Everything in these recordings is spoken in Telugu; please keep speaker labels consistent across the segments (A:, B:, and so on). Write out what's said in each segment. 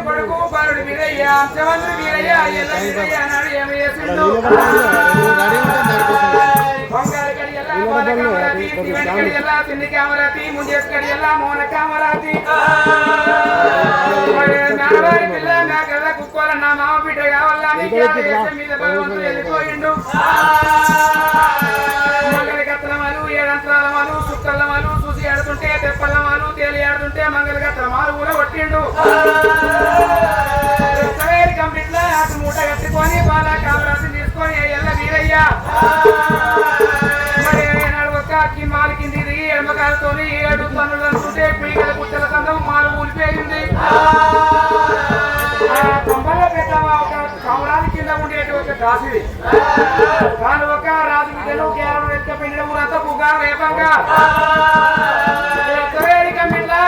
A: కొడుకు బాలుడు వీరయ్య అంశవంతుడు వీరయ్య ఎల్ల వీరయ్య అన్నాడు ఏమి చేసిండు పొంగాలి కడి ఎల్ల మోన కామరాతి శివని కడి ఎల్ల తిండి కామరాతి ముంజేసి కడి ఎల్ల మోన కామరాతి నానవారి పిల్ల నా కళ్ళ కుక్కోల నా మామ బిడ్డ కావాలా మీద భగవంతుడు వెళ్ళిపోయిండు మంగళ కత్తలమాలు ఏడంతరాలమాలు సుక్కలమాలు చూసి ఆడుతుంటే తెప్పలమాలు తేలి ఆడుతుంటే మంగళ కత్తలమాలు కూడా కొట్టిండు కంప్లీట్ లో అటు మూట కట్టుకొని బాల కామరాశి తీసుకొని ఎల్ల వీరయ్య మరి నాడు ఒక మాలు కింది దిగి ఎడమకాలతో 7 పనులు అనుకుంటే పీకల కుట్టల సందం మాలు ఊలిపోయింది కంబల్లో పెట్టావా ఒక కమరాది కింద ఉండేటి ఒక దాసిది కానీ ఒక రాజు బిడ్డలు కేవలం ఎత్తుకపోయిన ఊరంతా పుగారు వేపంగా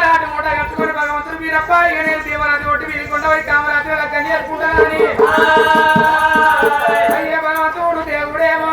A: అటు మూట కట్టుకొని భగవంతుడు మీరప్ప ఏడేళ్ళు దేవరాజు ఒకటి వీరికొండ పోయి కామరాత్రి లగ్గని జరుపుకుంటానని అయ్యే భగవంతుడు దేవుడేమో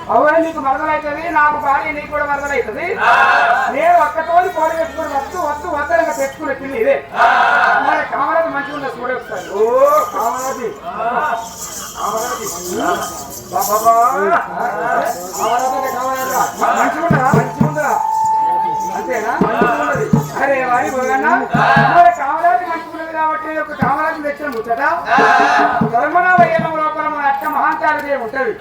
A: అవునా నీకు మరదలైతుంది నాకు భార్య నీకు కూడా మరదలైతుంది నేను ఒక్కతోని కోడి పెట్టుకుని వస్తూ వద్దలుగా పెట్టుకునే పిల్లి ఇదే మన కామరాజు మంచిగా ఉన్న చూడే వస్తాను ఓ కామరాజు మంచిగా అంతేనా అరే వారి కామరాజు మంచిగున్నది కాబట్టి ఒక కామరాజు తెచ్చిన ముచ్చట ధర్మన వయ్యడం లోపల మన అక్క మహాంకాళిదేవి ఉంటది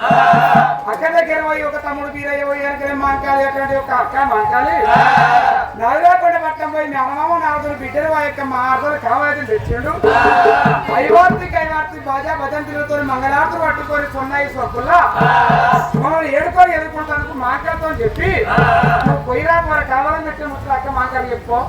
A: అక్క దగ్గర పోయి ఒక తమ్ముడు వీరయ్య పోయి వెనక మహాంకాళి అటువంటి ఒక అక్క మహాంకాళి నలుగురాకొండ పట్టణం పోయి మీ అమ్మమ్మ నాలుగు బిడ్డలు ఆ యొక్క మహార్థులు కామరాజులు తెచ్చిండు కైవార్తి బాజా భజంతులతో మంగళార్తులు పట్టుకొని సొన్నాయి స్వప్పుల్లా మమ్మల్ని ఏడుకొని ఎదుర్కొంటానికి మాట్లాడుతూ చెప్పి నువ్వు పొయ్యిరా మరి కావాలని తెచ్చిన ముచ్చట అక్క మాట్లాడి చెప్పుకో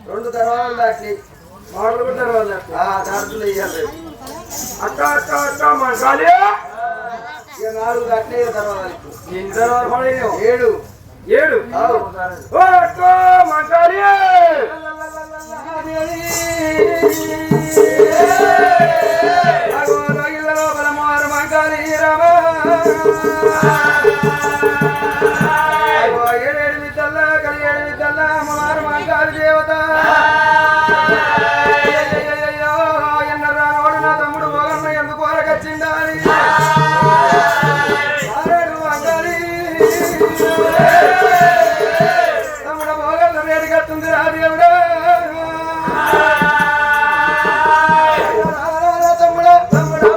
B: రెండు తర్వాలు దాటి
A: మాటలు తర్వాత
B: దాంట్లో వేయాలి
A: అక్క అక్క అక్క మంకాలి
B: ఇక 4 దాటినే తర్వాత
A: ఎన్ని తర్వాత పడేయో
B: 7
A: ఓ అక్క మంకాలి బలమారు మంకాలి రామ ఏడేడు విద్దల్లా కలిగేడు విద్దల్లా అమ్మవారు మంకాలి దేవత ఎన్నరా నోడు నా తమ్ముడు పోగన్న ఎందుకు వరకొచ్చిందా అని మంకాలి తమ్ముడు పోగన్న రేడు కట్టుంది రా దేవుడా తమ్ముడు తమ్ముడు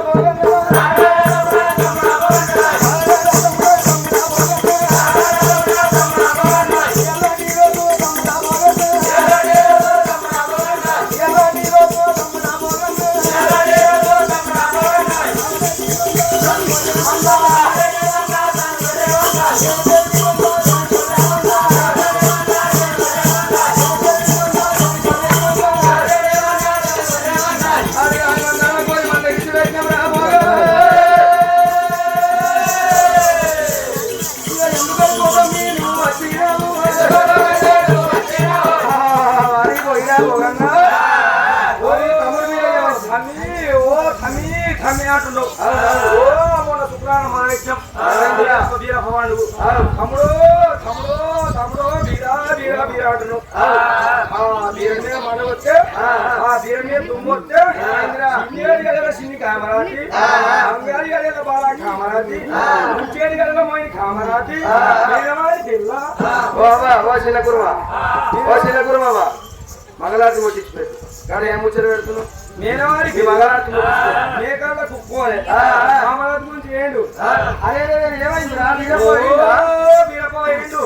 A: తమ్ముడు బీరా బీరా బీరా అంటున్నావు బీరం మీద మన వస్తే ఆ బీరం మీద తుమ్ము వస్తే చిన్నేడు గదల చిన్ని కామరాతి అంగారి గదల బాల కామరాతి ముంచేడు గదల మోయిన కామరాతి బీరమాడి జిల్లా
B: ఓ చిన్న కురుమా మంగళారతి కొట్టించిపోయి కానీ ఏం ముచ్చట పెడుతున్నావు
A: మేనవారికి మగరాత్రి మేకల కుక్కోలే కామరాత్రి గురించి ఏండు అదే ఏమైంది బీరపోయిండు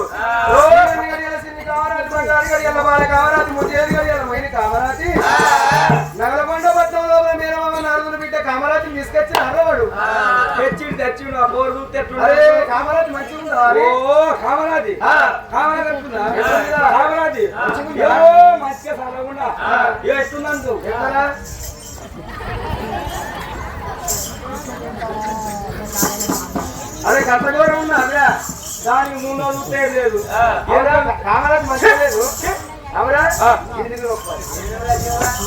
A: కామరాతి ముచ్చేది గడియాల మైన కామరాతి నగలకొండ పట్టణం లోపల మేనమామ నలుగురు బిడ్డ కామరాతిని తీసుకొచ్చి అరవాడు తెచ్చిండు ఆ బోరు చూస్తే కామరాతి మంచిగా ఉందా కామరాతి కామరాతి మంచిగా చదవకుండా ఎట్టుందంటూ అదే కథ కూడా ఉన్నా అదే దానికి 3 రోజులు లేదు కామరాజు మంచిగా లేదు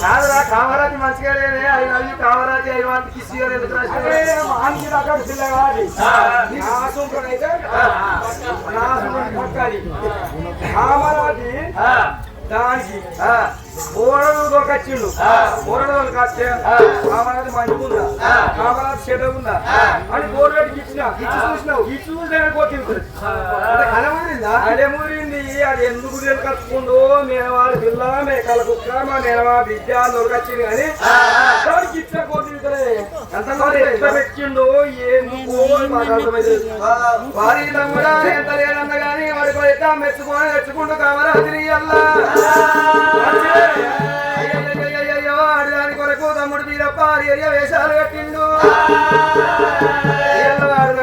A: కాదురా కామరాజు మంచిగా లేదే 5 నెలలు కామరాజు 5 మందికి ఇవ్వలేదు కామరాజు దానికి ఓడలు దొరకచ్చిండు ఓడలు కట్టే కామరాజు మంచిగుందా కామరాజు చెడ్డ ఉందా అని బోర్లెట్కి ఇచ్చి చూసినావు ఇచ్చి చూసినా కొట్టింది అదే మురింది అది ఎందుకు కట్టుకుందో మేనవారి పిల్ల మేకల కుక్క మా నేనవా బిడ్డ దొరకచ్చింది కానీ దానికి ఇచ్చిన కొట్టిందే ఎంత పెట్టిండో ఎందుకో వారి తమ్ముడా ఎంత లేదన్న కానీ వాడి కొడుక మెచ్చుకుంటూ కామరాజుని అల్లా ఆడదాని కొరకు తమ్ముడు తీరప్ప వేషాలు కట్టిండు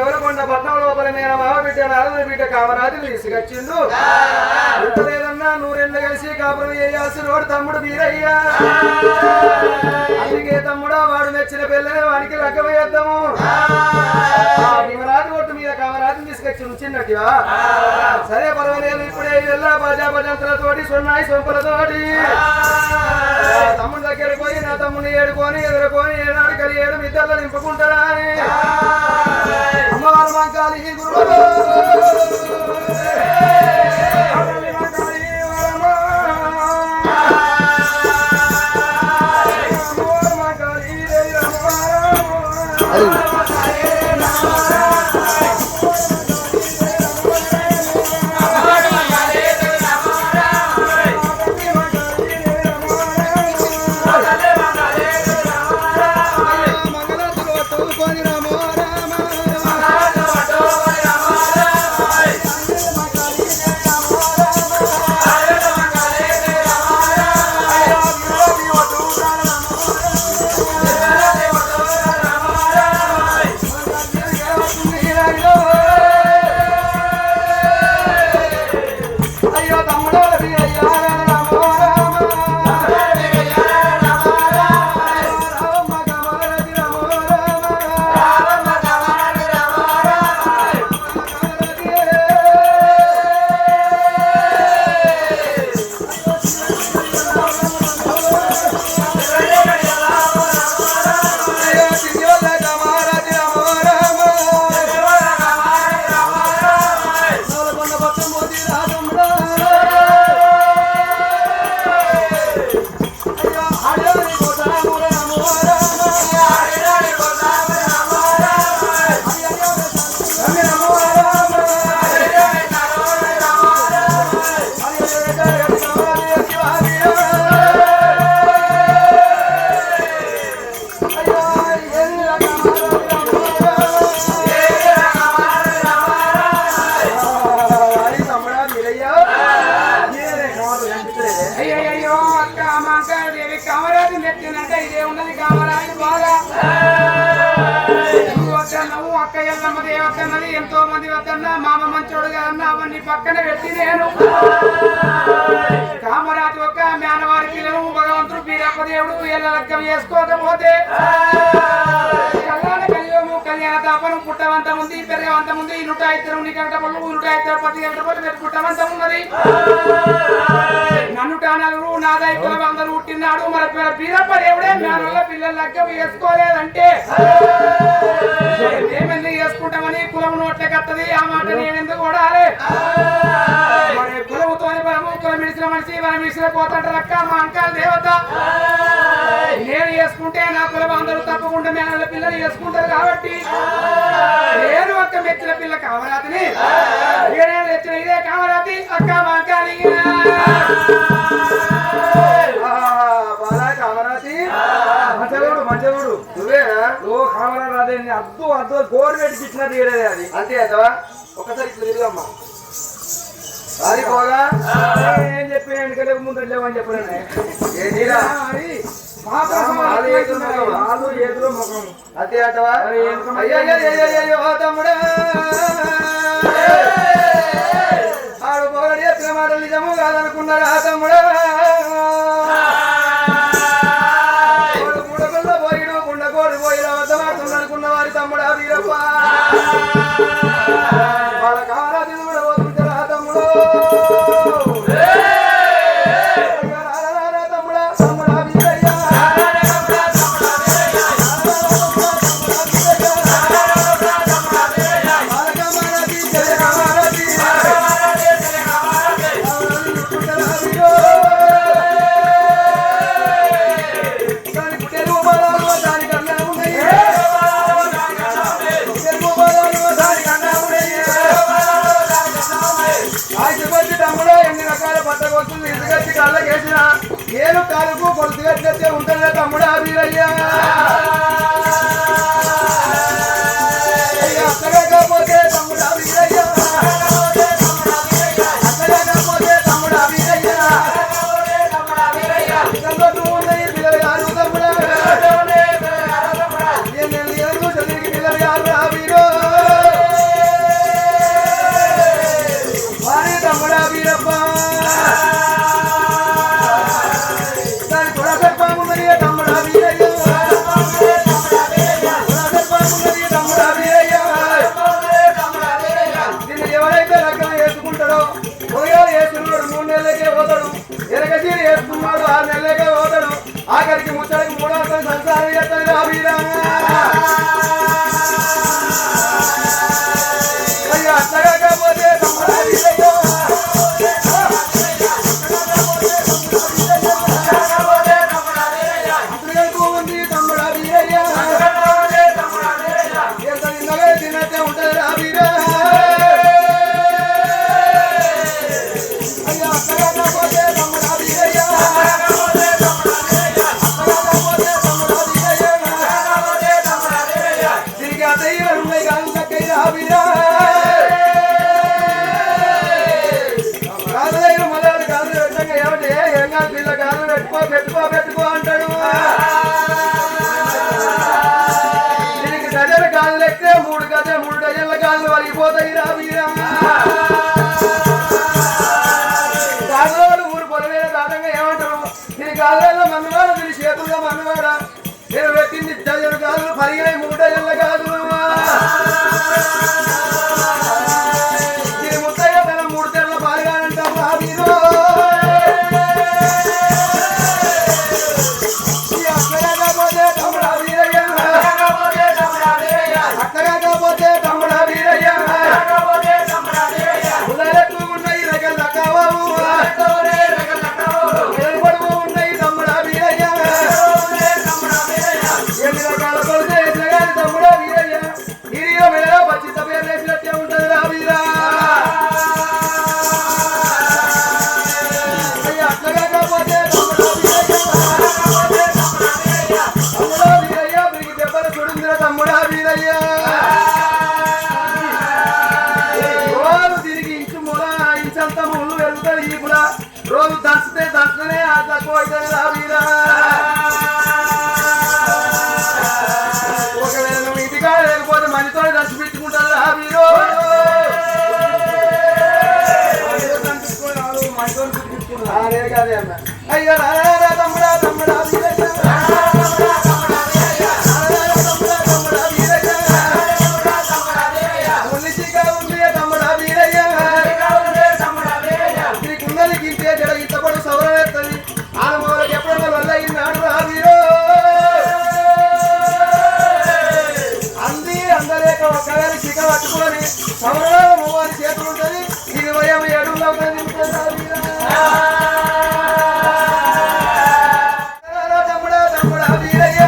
A: ఎవరకొండ పట్నం లోపల నేను మావ బిడ్డ నాలుగు బిడ్డ కామరాజు తీసుకొచ్చిండు ఇంత లేదన్నా 100 కలిసి కాపురం చేయాల్సిన వాడు తమ్ముడు వీరయ్యా అందుకే తమ్ముడు వాడు మెచ్చిన పిల్లని వానికి లగ్గమయ్యేద్దాము భీమరాజు ఒట్టు మీద కామరాజుని తీసుకొచ్చి ఉంచినట్టుగా సరే పర్వాలేదు ఇప్పుడే వెళ్ళా భజంతులతోటి సున్నాయి సొంపులతోటి తమ్ముడి దగ్గరికి పోయి నా తమ్ముడిని ఏడుకొని ఎదుర్కొని ఏనాడు కలిగేడు ఇద్దరు నింపుకుంటారా అని అమ్మవారు మంకాలి గురు
B: అయ్యో తమ్ముడు వీరయ్య రామ రామ
A: అయ్యయ్యో అక్క మంకాదేవి కామరాజు నెట్టినంటే ఇదే ఉన్నది కామరాజు బాగా నువ్వు వద్దన్నావు అక్క ఎల్లమ్మ దేవతన్నది ఎంతో మంది వద్దన్నా మామ మంచోడు కదన్నా అవన్నీ పక్కన పెట్టి నేను కామరాజు ఒక్క మేనవారి పిల్లలు భగవంతుడు వీరప్ప దేవుడు ఎల్ల లెక్కం చేసుకోకపోతే కళ్యాణ కలియోము కళ్యాణ తాపనం పుట్టవంతం ఉంది పెరగవంతం ఉంది 102 గంట పళ్ళు 102 10 గంట పళ్ళు పుట్టవంతం ఉన్నది నన్ను టానలు నా దైవ అందరూ పుట్టినాడు మరి వీరప్ప దేవుడే మేనల్ల పిల్లల లెక్క వేసుకోలేదంటే ఏమెందుకు చేసుకుంటామని కులం నోట్లే కత్తది ఆ మాట నేనెందుకు కొడాలి మరి కులముతోని బలము కులం మిడిసిన మనిషి మనం మిడిసిన పోతాంటారక్క మా అంకాల దేవత నేను చేసుకుంటే నా కులం అందరూ తప్పకుండా మేనల్ల పిల్లలు చేసుకుంటారు కాబట్టి నేను ఒక్క మెచ్చిన పిల్ల కామరాతిని ఏడేళ్ళు తెచ్చిన ఇదే కామరాతి అక్క మా అంకాలి
B: కామరాతి
A: మంచగోడు మంచగోడు
B: నువ్వేనా
A: ఓ కామరాదే అద్దు అద్దు గోడు పెట్టి ఇచ్చిన తీరేదే అది
B: అంతే అదవా ఒకసారి ఇట్లా తిరిగమ్మా అది పోగా
A: ఏం చెప్పి ఎందుకంటే ముందు లేవని చెప్పలేను
B: ఏంటిరా
A: ఎదురు ముఖం
B: అంతే అటవా అయ్యో తమ్ముడా ఆడు పోగడి ఎత్తిన మాటలు నిజము కాదనుకున్నారా తమ్ముడా ముడగల్లో పోయిడు గుండెకోడు పోయి వద్దమాడుతున్ననుకున్న వారి తమ్ముడా వీరప్ప వాళ్ళ కామరాజు కూడా పోతుంటారా తమ్ముడు తమ్ముడా తమ్ముడా వీరయ్య నేను కాలుకు పొలుసుగట్టే ఉంటానే తమ్ముడా వీరయ్యా అక్కడకపోతే తమ్ముడా వీరయ్యా అక్కడకపోతే తమ్ముడా వీరయ్యా ఉన్నాయి పిల్లలు యారు తమ్ముడా చదివికి పిల్లలు యారు వీరో వారి తమ్ముడా వీరప్ప ఎవరైతే లగ్నం వేసుకుంటాడో ఉదయాలు వేసుకున్నాడు 3 నెలలకే పోతాడు ఎరగసీరి వేసుకున్నాడు 6 నెలలకే పోతాడు ఆఖరికి ముచ్చడికి 3వ సంసారం చేస్తాడు అయ్యో అట్లా కాకపోతే తమ్ముడా వీరయ్యో ఉంది తమ్ముడా వీరయ్యా తిన్నట్టే ఉంటుంది రా వీరా అయ్యో అక్కడకపోతే తమ్ముడా వీరయ్యా తిరిగి అతయ్య ఉన్నాయి కాదు చక్కయ్య రా వీరా కాదులైన మొదలు కాదు పెట్టంగా ఏమిటి ఏం కాదు పిల్ల కాదు పెట్టుకో అంటాడు దీనికి డజన్ కాళ్ళు ఎక్కితే 3 డజన్ల కాళ్ళు వలిగిపోతాయి రా వీరా ఇంచంత ముళ్ళు పెరుగుతుంది ఈ కూడా రోజు దంచుతూనే ఆ తక్కువ అవుతుంది రా వీరా. ఒకవేళ నువ్వు ఇంటికా లేకపోతే మనతో దంచి పెట్టుకుంటారు రా వీరో. అదే కాదే అన్న అయ్యో రారా తమ్ముడా తమ్ముడా పట్టుకొని సవరణ మూవారి చేతులు ఉంటుంది 27 అడుగులు తమ్ముడా తమ్ముడా వీరయ్య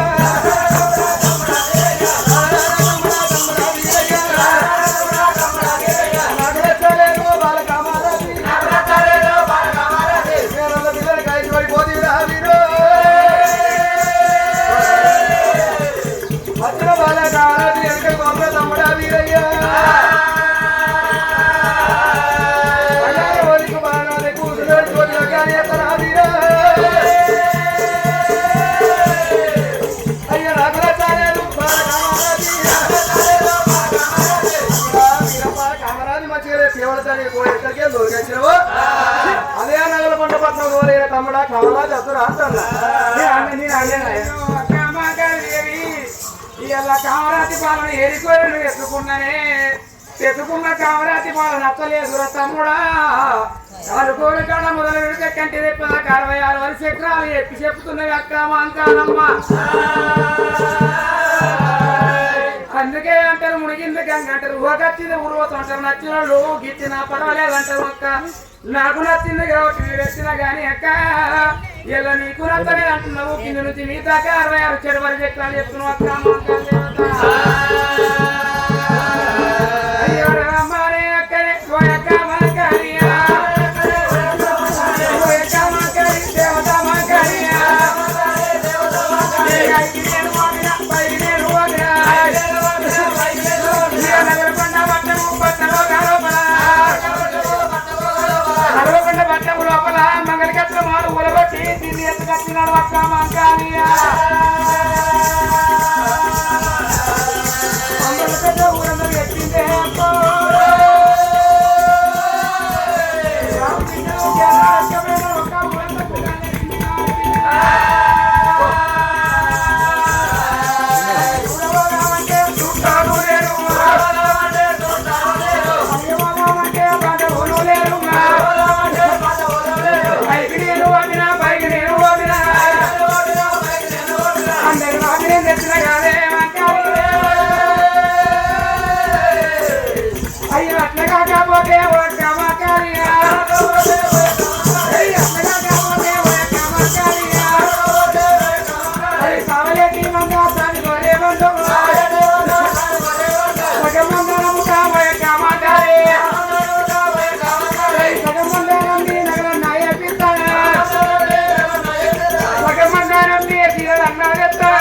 B: నగరచలేను బాలకామారాజు పిల్లలకి ఐదు పడిపోతుంది రా వీరు వచ్చిన బాలకామారాజు వెనక గొప్ప తమ్ముడా వీరయ్య అదే నగల పంట పట్నం తమ్ముడా కమలా చదువురా
A: ఇలా కామరాతి పాలన ఏరికోరు ఎత్తుకున్నానే ఎత్తుకున్న కామరాతి పాలన నచ్చలేదు తమ్ముడా అనుకోని కాడ మొదలు పెడితే కంటి రేపు 66 వరుస ఎకరాలు ఎత్తి చెప్తున్నవి అక్క మాంకాలమ్మ. అందుకే అంటారు మునిగింది గంగ అంటారు ఊగచ్చింది ఊరువతం అంటారు నచ్చిన వాళ్ళు గిచ్చిన పర్వాలేదు అంటారు అక్క. నాకు నచ్చింది కాబట్టి మీరు వచ్చినా గానీ అక్క ఇలా నీకు నచ్చలేదు అంటున్నావు కింద నుంచి మీ దాకా 66 చెడు వరకు ఎకరాలు చెప్తున్నావు అక్క. అయ్యో రామానే అక్కనే అక్క మాకారియా దేవత మాకారియా పట్టము లోపల మంగళకత్ర మాడు ఉలబట్టి దీన్ని ఎత్తుకొచ్చినాడు అక్క మాకారియా ఊరందరూ ఎత్తిందే అయ్యో అట్లా కాకపోతే ఒక్క మాకారియా కావలేటి మందా దాని గొర్రె బంధు సగమందరము కావక మాకారియా సగమందరం నగరం నాయపిస్తాను సగమందరం తీరన్నారెత్తా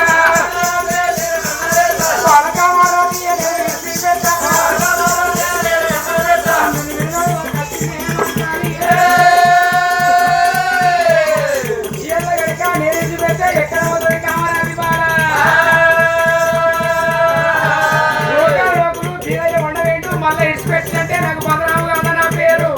A: మళ్ళీ ఇన్స్పెక్షన్ అంటే నాకు బదనాము కదా నా పేరు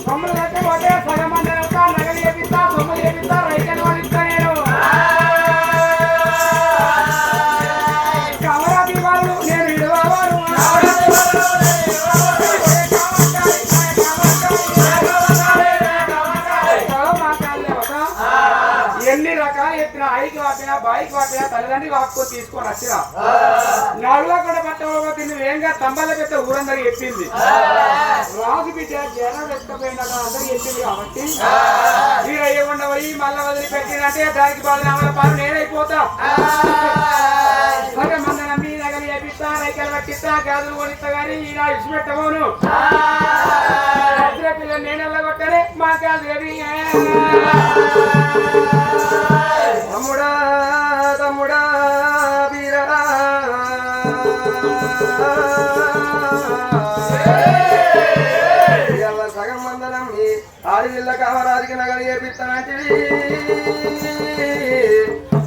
A: సొమ్ములు కట్టబోతే సగం మంది నగలు చేపిస్తా సొమ్ములు చేపిస్తా రైతు వాళ్ళు ఇస్తా నేను కామరాజీ వాళ్ళు నేను ఇడవారు ఎన్ని రకాలు చెప్పిన ఐకి వాపినా బాయికి వాపినా తల్లిదండ్రి వాపుకో తీసుకొని వచ్చినా నాలుగులో కూడా పట్టకపోతే నువ్వేంగా తంబాల పెద్ద ఊరందరూ చెప్పింది రాజు బిడ్డ జనం ఎత్తపోయినట్టు అందరూ చెప్పింది కాబట్టి మీరు అయ్యకుండా పోయి మళ్ళా వదిలిపెట్టినంటే దానికి బాధ పాలు నేనైపోతా సగం మంది నమ్మి నగలి వేపిస్తా నైకలు పట్టిస్తా గాజులు కొనిస్తా కానీ ఈయన ఇచ్చిపెట్టబోను వచ్చిన పిల్లలు నేను వెళ్ళగొట్టనే మా కాదు
B: తమ్ముడా తమ్ముడా వీరా సగం మందరం ఆడిపిల్ల కామరాజుకి నగలు చేపిస్తానంటివి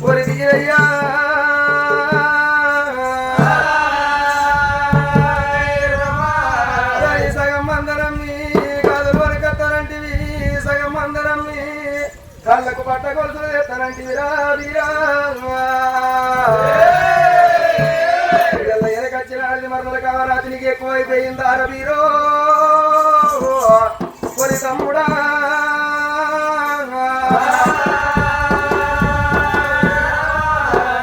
B: ఒరి వీరయ్యా సగం మందరం కాదు వరకత్తానంటివి సగం మందరం కళ్ళకు పట్ట కొలుసులు చేస్తానంటివి రా వీరా ఎనకొచ్చిన మరదల కామరాజునికి ఎక్కువైపోయిందా వీరో ఒరి తమ్ముడా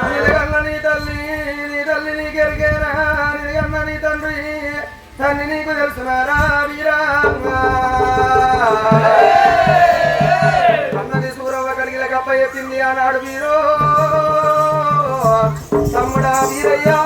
B: నిలగన్న నీ తల్లి నీకు ఎరిగేనా నిలగన్న నీ తండ్రి తల్లి నీకు తెలుసునారా వీరా అన్నది సూరవ్వ కలిగిన కప్ప ఎత్తింది ఆనాడు వీరో తమ్ముడా వీరయ్యా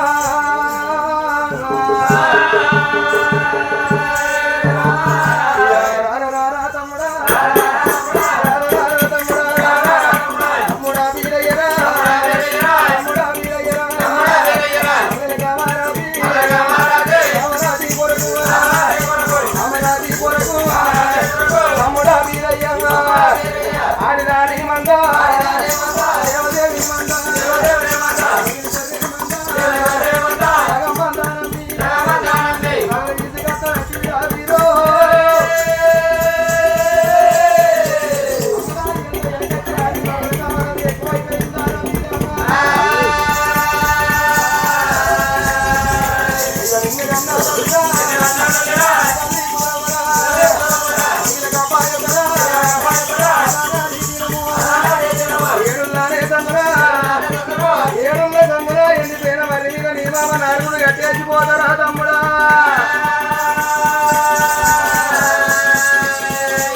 B: కట్టేసిపోతారా తమ్ముడా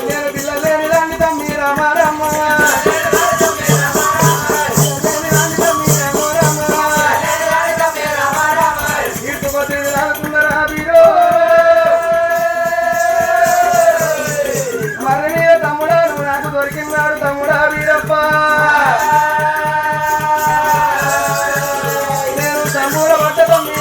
B: నేను పిల్లలేని దాన్ని తమ్మి రామారమ్మ ఇటుకొద్ది రాకున్నారా వీరో మరి మీద తమ్ముడా నువ్వు నాకు దొరికినాడు తమ్ముడా వీరప్ప నేను తమ్ముడ పట్ట తమ్మి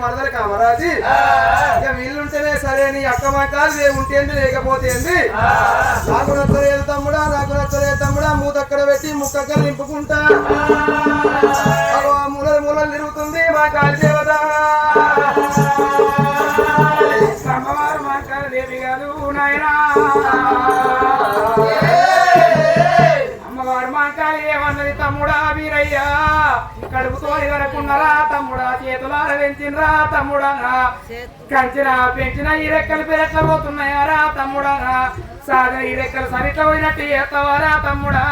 B: మరదల కామరాజీ ఇక వీళ్ళుంటేనే సరే నీ అక్క మకాలు ఉంటేంది లేకపోతే నాకు నచ్చలేదు తమ్ముడా నాకు నచ్చలేదు తమ్ముడా మూతక్కడ పెట్టి ముక్కక్కడ నింపుకుంటా మూలలు మూలలు తిరుగుతుంది మా కాలి దేవత
A: అమ్మవారు మాట్లాడ దేవి కాదు నాయనా అమ్మవారు మాట్లాడి ఏమన్నది తమ్ముడా వీరయ్యా కడుపుతో ఎదరకున్నరా తమ్ముడా చేతులార పెంచినరా తమ్ముడా కంచిన పెంచిన ఈ రెక్కలు పెరట్ల పోతున్నాయారా తమ్ముడా సాగ ఈ రెక్కలు సరిట్ల పోయినట్టు చేస్తావారా తమ్ముడా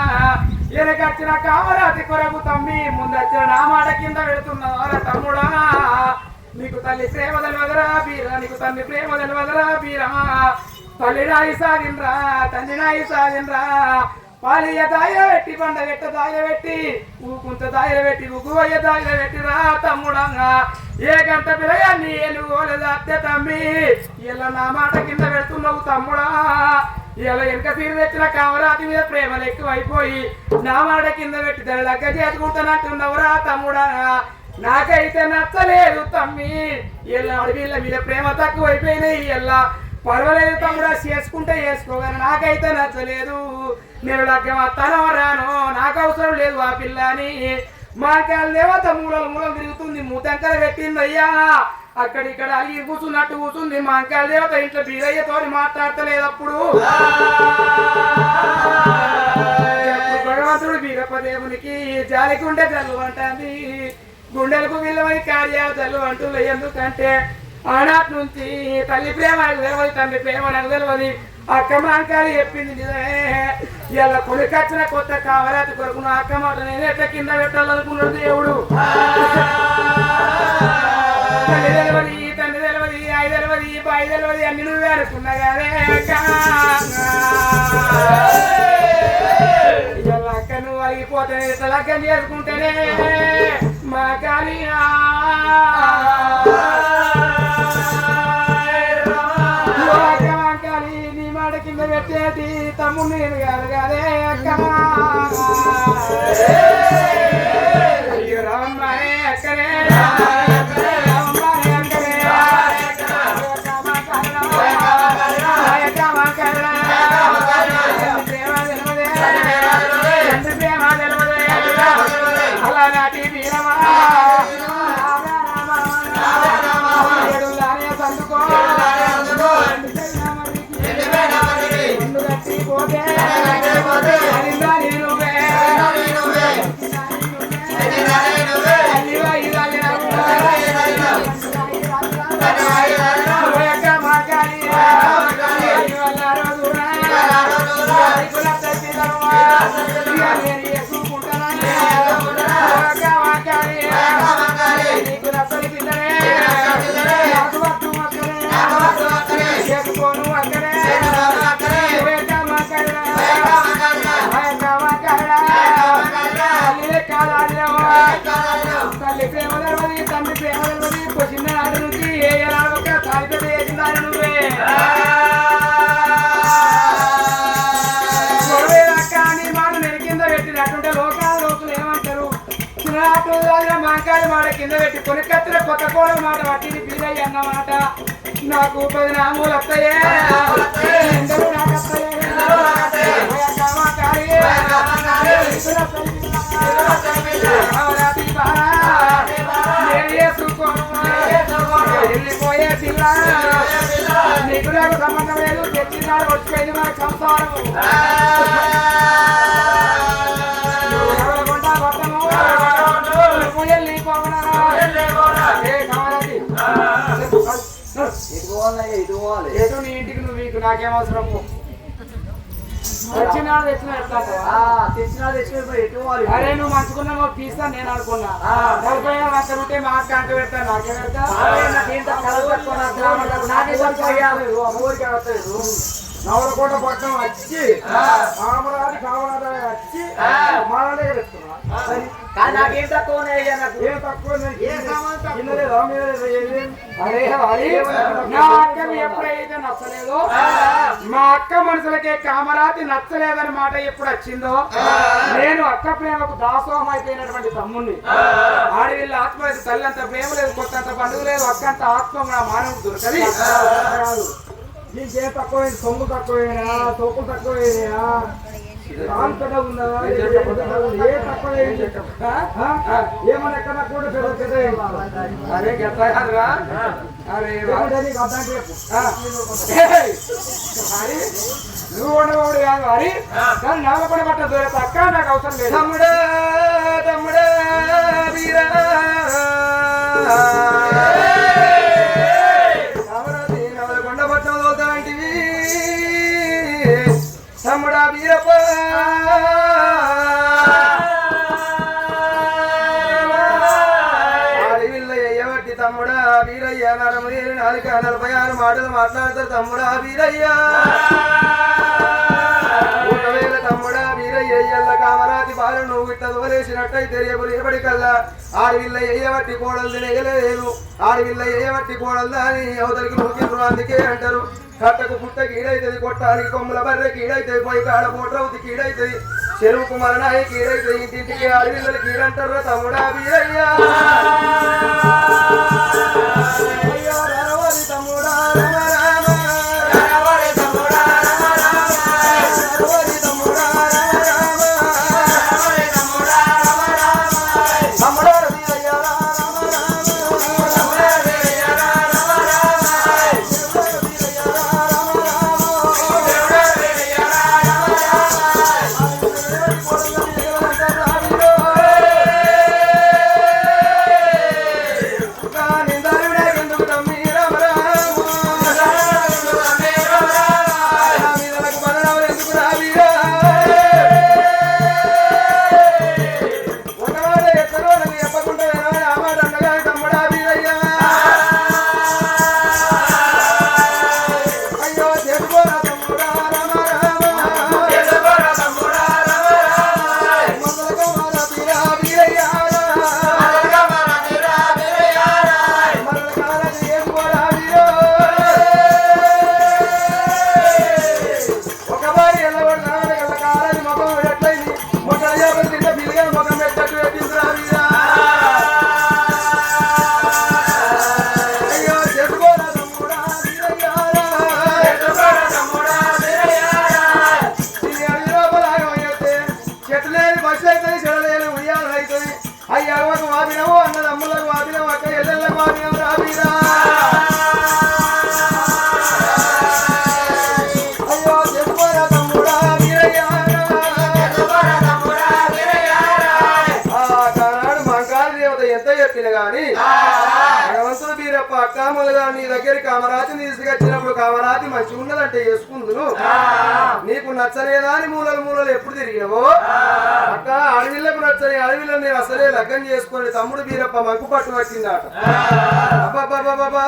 A: ఎనకొచ్చిన కామరాతి కొరకు తమ్మి ముందొచ్చిన నా మాట కింద పెడుతున్నావారా తమ్ముడా నీకు తల్లి ప్రేమ తెలియదురా బీరా నీకు తండ్రి ప్రేమ తెలియదురా బీరా తల్లి రాయి సాగినరా తండ్రి రాయి సాగినరా పాలియ దాయిల పెట్టి పండగెట్ట దాయిల పెట్టి ఊకుంత దాయిల పెట్టి ఉగువయ్య దాయిల పెట్టి రా తమ్ముడంగా ఏ గంట పిల్లగాన్ని ఎలుగోలేదు అత్తే తమ్మి ఇలా నా మాట కింద పెడుతున్నావు తమ్ముడా ఇలా వెనక తీరు తెచ్చిన కామరాతి మీద ప్రేమలు ఎక్కువైపోయి నా మాట కింద పెట్టి దాని దగ్గర చేసుకుంటానంటున్నావురా తమ్ముడా నాకైతే నచ్చలేదు తమ్మి ఇలా వీళ్ళ మీద ప్రేమ తక్కువైపోయినాయి ఇలా పర్వాలేదు తమ్ముడా చేసుకుంటే చేసుకోగానే నాకైతే నచ్చలేదు నేను లగ్గం వస్తానో రాను నాకు అవసరం లేదు ఆ పిల్ల అని మా దేవత మూలలు మూలలు తిరుగుతుంది మూతంకర పెట్టింది అయ్యా అక్కడిక్కడ అలిగి కూర్చున్నట్టు కూర్చుంది మా అంకాల దేవత ఇంట్లో బీరయ్యతో మాట్లాడతలేదు అప్పుడు భగవంతుడు బీరప్ప దేవునికి జాలికుంటే జల్లు అంటుంది గుండెలకు వీళ్ళమని కార్యాలు జల్లు అంటుంది ఎందుకంటే ఆనాటి నుంచి తల్లి ప్రేమ నాకు తెలియదు తండ్రి ప్రేమ నాకు తెలియదు అక్క మాంకాలి చెప్పింది నిజమే. ఇలా కొనికొచ్చిన కొత్త కామరాతి కొరకు నా అక్క మాట నేను ఎట్లా కింద పెట్టాలనుకున్నాడు దేవుడు. తల్లి తెలవది, తండ్రి తెలవది, అయి తెలవది, బాయి తెలవది, అన్ని నువ్వే అనుకున్నా కానీ ఇలా అక్క నువ్వు అలిగిపోతే ఇట్లా లగ్గం చేసుకుంటేనే మా కాళీ నీ మాట కింద పెట్టేది తమ్ముడు నేను కాదు కాదే అక్క. అయ్యో రామమ్మానే అక్కనే రామమ్మానే అక్కనే అలా నాటి వీరమా సందుకో తల్లి ప్రేమ తెలవది, తండ్రి ప్రేమ తెలవది, చిన్ననాటి నుంచి ఏ ఒక సాధిత చేసిందాన్ని నువ్వే అక్క. నీ మాట నేను కింద పెట్టినట్టుంటే లోకులు ఏమంటారు? చిన్ననాటి మాంకాయ మాట కింద పెట్టి కొనికత్తిన కొత్త కోడల మాట పట్టింది పీరయ్య అన్నమాట. నాకు 10 నామూలు వస్తాయే, ఎందరూ నాకు వస్తాయే. వెళ్ళిపోయే పిల్ల నీకు నాకు సంబంధం లేదు, తెచ్చినాడు వచ్చిపోయింది మనకు సంసారం. ఎటు నీ ఇంటికి నువ్వు నీకు నాకేం అవసరము? తెచ్చినాడు అరే నువ్వు మంచుకున్నామో తీస్తా నేను అనుకున్నా. 40 లక్షలు ఉంటే మా అక్క అంట పెడతా, నాకే పెడతా. నవలకోట పట్టణం వచ్చి కామరాజు వచ్చి మాలనే పెడుతున్నా.
C: నాకేం తక్కువ
A: ఏం తక్కువ అరే నా అక్కకి ఎప్పుడైతే నచ్చలేదో, మా అక్క మనసులకే కామరాతి నచ్చలేదని మాట ఎప్పుడు వచ్చిందో, నేను అక్క ప్రేమకు దాసోహం అయిపోయినటువంటి తమ్ముణ్ణి. ఆడవిల్ల ఆత్మ తల్లి అంత ప్రేమ లేదు, కొత్తంత పండుగ లేదు, అక్క అంత ఆత్మ మానవుడు దొరకది. నీకేం తక్కువైంది? సొమ్ము తక్కువైనా, తోపులు తక్కువైనా, ఏమన్నా ఎక్కడ కూడా అరే గట్లా కాదురా. అరే నువ్వు ఉండవాడు కాదు అని కానీ నాగపడి పట్ట దూరం అక్క నాకు అవసరం లేదు.
B: తమ్ముడా తమ్ముడా వీరా కొండ పట్టణం అవుతాంటివి తమ్ముడా వీరప్ప. అడవిల్లయ్యబట్టి తమ్ముడా వీరయ్య 46 మాటలు మాట్లాడతారు తమ్ముడా వీరయ్య. ఒకవేళ తమ్ముడా వీరయ్య కామరాతి బాలు నువ్వు ఇట్లా వదిలేసినట్టయితే రేపు రేపటి కల్లా ఆడవిల్ల ఎయ్యబట్టి కోడలు తినేయలేదు, ఆడవిల్ల ఎయ్యబట్టి కోడలు అని అవతలికి నూకిండ్రు. అందుకే అంటారు కట్టకు పుట్ట కీడైతుంది, కొట్టానికి కొమ్మల బర్రె కీడైతుంది, పోయి కాడ పోట్రవుతి కీడైతుంది, చెరువుకు మరణాయి కీడైతుంది, ఇంటింటికి ఆడవిల్లలు కీడంటారు తమ్ముడా వీరయ్య. తమ్ముడా చెప్పిన గాని భగవంతుడు బీరప్ప అక్కాములుగా నీ దగ్గరికి కామరాతిని తీసుకొచ్చినప్పుడు కామరాతి మంచిగా ఉన్నదంటే చేసుకుందును నీకు నచ్చలేదా అని మూలలు ఎప్పుడు తిరిగినవో అక్క అడవిళ్ళకు నచ్చని అడవిలో నేను అసలే లగ్గం చేసుకొని తమ్ముడు బీరప్ప మంకు పట్టు పట్టిందాట అబ్బాబాబా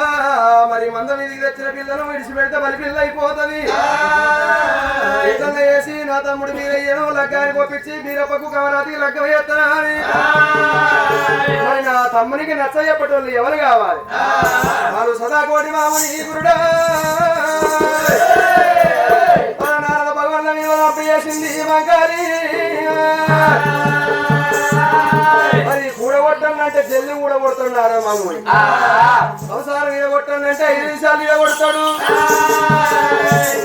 B: మరి మంద మీదికి తెచ్చిన పిల్లను విడిచిపెడితే మరి పిల్ల అయిపోతుంది వేసి నా తమ్ముడు మీరయ్యను లగ్గానికి పంపించి బీరప్పకు కామరాతికి లగ్గం వేస్తానా అని మరి నా తమ్మునికి నచ్చ చెప్పటోళ్ళు ఎవరు కావాలి వాళ్ళు సదాకోటి మాముని గురుడా నారద భగవాన్ మీద చేసింది మంకారి మరి కూడగొట్టాలంటే జల్లి కూడగొడుతున్నారా మామూలు సంసారం ఈడగొట్టాలంటే 5 నిమిషాలు ఈడగొడతాడు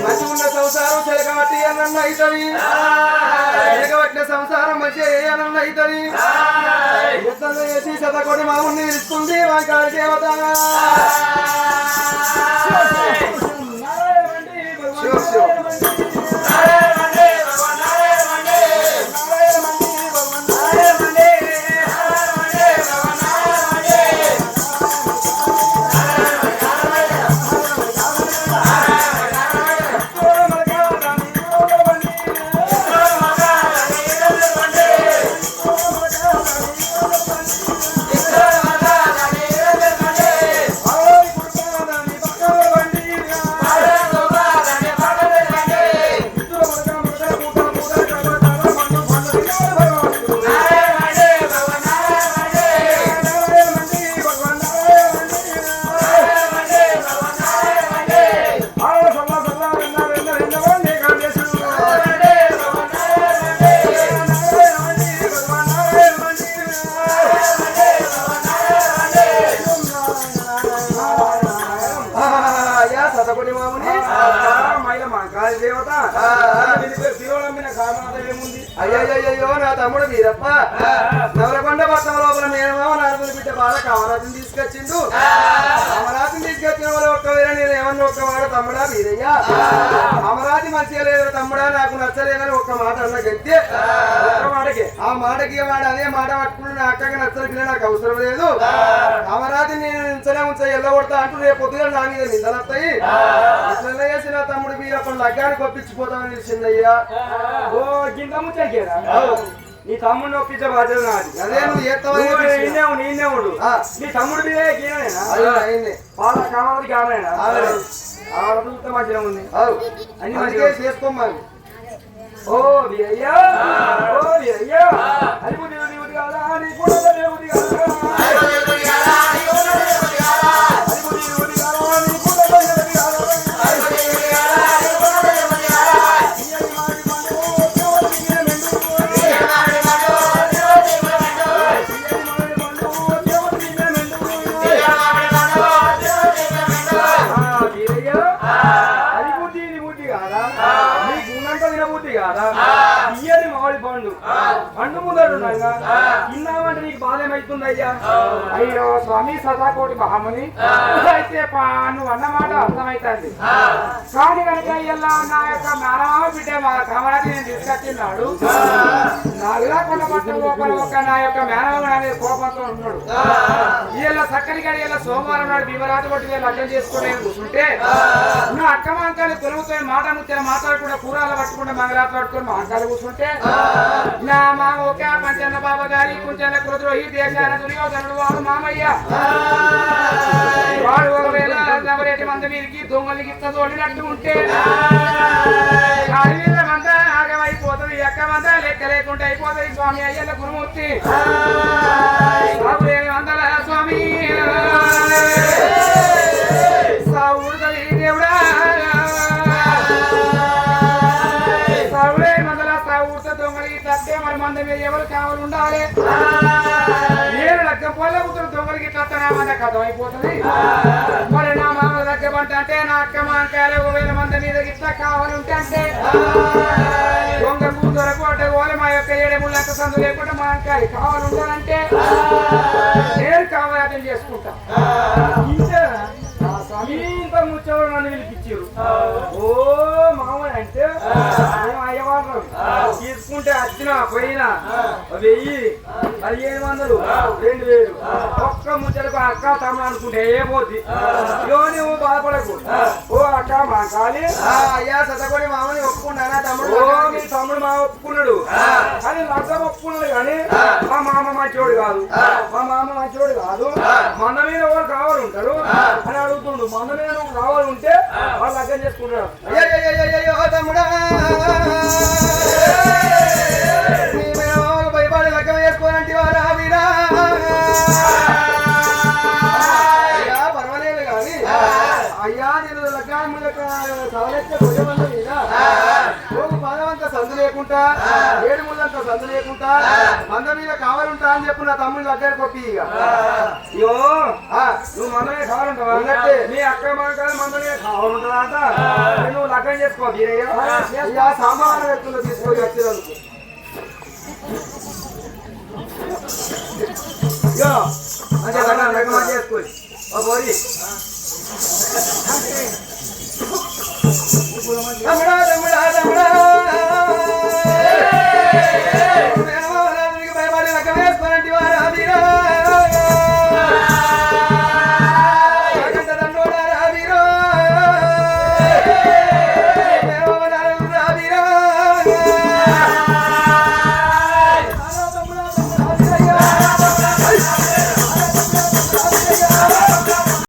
B: మంచిగా ఉన్న సంసారం చెలకబట్టి ఏమన్నా అవుతుంది చెలకబట్టిన సంసారం మంచిగా ఏమన్నా అవుతుంది యుద్ధంలో చేసి శతకోటి మామూలు ఇస్తుంది మంకారి దేవత అయ్యయ్యో నా తమ్ముడు వీరప్ప నవలకొండ పట్టణం లోపల మేనమామ నారదుని బిడ్డ బాగా కామరాజుని తీసుకొచ్చిండు కామరాజుని తీసుకొచ్చిన వాళ్ళు ఒక్కవేళ నేను ఏమన్నా ఒక్క మాట తమ్ముడా వీరయ్య కామరాజు మంచిగా లేదు తమ్ముడా నాకు నచ్చలేదని ఒక్క మాట అన్న గట్టే ఒక్క మాటకి ఆ మాటకి వాడు అదే మాట పట్టుకుని నా అక్కకి నచ్చని పిల్ల నాకు అవసరం లేదు కామరాజు నేను ఉంచలే ఎల్లగొడతా అంటూ రేపు పొద్దుగా నా మీద నిందలొస్తాయి ఇట్లా చేసి నా తమ్ముడు వీరప్ప లగ్గానికి ఒప్పించిపోతామని తెలిసిందయ్యా
A: ఓ గింత ముచ్చకేరా నీ తమ్ముడిని ఒప్పించే బాధ్యత నాది
B: అదే నువ్వు చేస్తావు
A: నేనే ఉండు నీ తమ్ముడు మీద గీనేనా వాళ్ళ కావాలి కావాలేనా చూస్తే మంచిగా ఉంది
B: అన్ని మంచిగా చేసుకోమని
A: ఓ వీరయ్యా అది బుద్ధి బుద్ధి కాదా నీ కూడా బుద్ధి కాదా పండు ముందడు తిన్నామంటే నీకు బాధేమవుతుందయ్యా అయ్యో స్వామి సదాకోటి మహాముని అయితే నువ్వు అన్నమాట అర్థమైతుంది కానీ కనుక ఇలా నా యొక్క మేనమామ బిడ్డ మా కామరాజు నేను తీసుకొచ్చిన్నాడు నాలుగా కొన్న పట్టణం లోపల ఒక నా యొక్క మేనమామ అనేది కోపంతో ఉన్నాడు వీళ్ళ చక్కని గడి ఇలా సోమవారం నాడు భీమరాజు కొట్టి లగ్నం చేసుకునే కూర్చుంటే నువ్వు అక్క మాంకాలు కొలుగుతో మాట ముచ్చని మాట్లాడకుండా కూరలు పట్టుకుంటే మంగళాలు పట్టుకుని మాంకాలు కూర్చుంటే నా మా ఒకే పంచన్న బాబా గారి కుంచన్న కులద్రోహి దేశాన దుర్యోధనుడు వాడు మామయ్య వాడు ఒకవేళ నవరేటి మంద మీరికి దొంగలకి తోడినట్టు ఉంటే అడవిల మంద ఆగమైపోతుంది ఎక్క మంద లెక్క లేకుండా అయిపోతుంది స్వామి అయ్యల గురుమూర్తి వందల స్వామి సావుడుతుంది దేవుడా దొంగలకి తట్టే మరి మంద మీద ఎవరు కావాలి ఉండాలి నేను లగ్గ పొల్ల కూతురు దొంగలకి తట్టనా మంద కథం అయిపోతుంది మరి నా మామ దగ్గర పంట అంటే నా అక్క మాంకాయలు 1000 మంది మీద ఇట్లా కావాలి ఉంటే అంటే దొంగ కూతురకు అంటే ఓలి మా యొక్క 7 ముళ్ళంత సందు లేకుండా మాంకాయలు కావాలి ఉండాలంటే నేను కావాలి అటెండ్ చేసుకుంటా ఇంత ముచ్చేవాడు నన్ను పిలిపించారు ఓ మామూలు అంటే అయ్యవారు తీసుకుంటే వచ్చిన పోయినా 1000 1500 2000 ఒక్క ఒక్క ముచ్చటకు అక్క తమ్ముడు అనుకుంటే ఏ పోద్ది యో నువ్వు బాధపడకు ఓ అక్క మా కాలి
B: అయ్యా సతకొని మామని ఒప్పుకున్నానా తమ్ముడు
A: ఓ మీ తమ్ముడు మా ఒప్పుకున్నాడు కానీ లగ్గం ఒప్పుకున్నాడు కానీ మా మామ మంచోడు కాదు మా మామ మంచోడు కాదు మన మీద ఎవరు కావాలి ఉంటారు అని అడుగుతుండు మన మీద నువ్వు కావాలి ఉంటే వాళ్ళు లగ్గం చేసుకుంటారు
B: అయ్యో తమ్ముడా భయపడి లగ్గం చేసుకోనంటే వారా వీరా అయ్యా పర్వాలేదు కానీ అయ్యా నేను లగ్గాన్ని మీద సవలెత్తే భుజమన్న మీద ఒక పదవంత సందు లేకుండా ఏడు ముళ్ళంత సందు లేకుండా మంద మీద కావాలంటా అని చెప్పు నా తమ్ముడు లగ్గానికి ఒప్పి ఇక
A: అయ్యో నువ్వు మనమే కావాలంటావా
B: ఉన్నట్టే.
A: మీ అక్క మన మనమే కావాలంటావా అంట నువ్వు లగ్గం చేసుకో వీరయ్య
B: అయ్యా సామాన్య వ్యక్తులు తీసుకొని వచ్చినందుకు
A: అంటే లగ్గం చేసుకోవాలి
B: ఓ పోరి